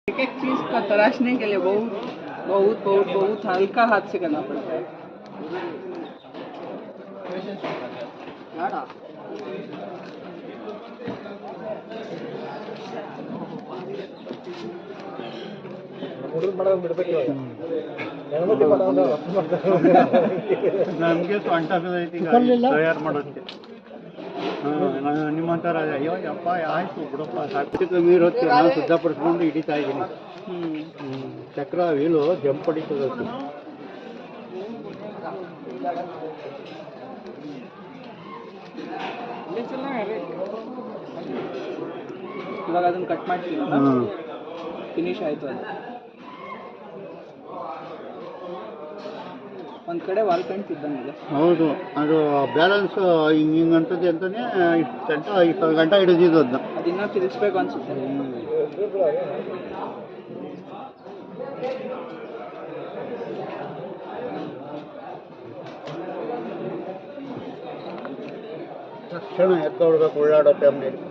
एक एक चीज का तराशने के लिए बहुत बहुत बहुत बहुत हल्का हाथ से करना पड़ता है। ನಮಗೆ ಸ್ವಂಟ ತಯಾರು ಮಾಡೋಕ್ಕೆ ನಿಮ್ಮ ಥರ ಅಯ್ಯೋ ಯಪ್ಪ ಆಯ್ತು ಬಿಡಪ್ಪ ಸಾಕು ಕಮ್ಮಿ ಇರುತ್ತೆ ನಾನು ಸಿದ್ಧಪಡಿಸ್ಕೊಂಡು ಹಿಡಿತಾ ಇದ್ದೀನಿ. ಚಕ್ರ ವೀಲು ಜಂಪ್ ಹೊಡಿತದಕ್ಕೆ. ಇವಾಗ ಅದನ್ನ ಕಟ್ ಮಾಡ್ತೀವಿ, ಫಿನಿಶ್ ಆಯ್ತು. ಅದು ಒಂದು ಕಡೆ ವಾಲ್ ಪೇಂಟ್ ಇದ್ದಂಗಿದೆ. ಹೌದು, ಅದು ಬ್ಯಾಲೆನ್ಸ್ ಹಿಂಗಂತದೆ ಅಂತಾನೆ ಇಷ್ಟು ಗಂಟೆ ಹಿಡಿದಿದ್ದು ಅದನ್ನ. ಅದು ಇನ್ನೂ ತಿರ್ಸ್ಬೇಕು ಅನ್ಸುತ್ತೆ. ತಕ್ಷಣ ಎತ್ತೊಳ್ಬೇಕು, ಓಡಾಡೋ ಟೈಮ್ನಲ್ಲಿ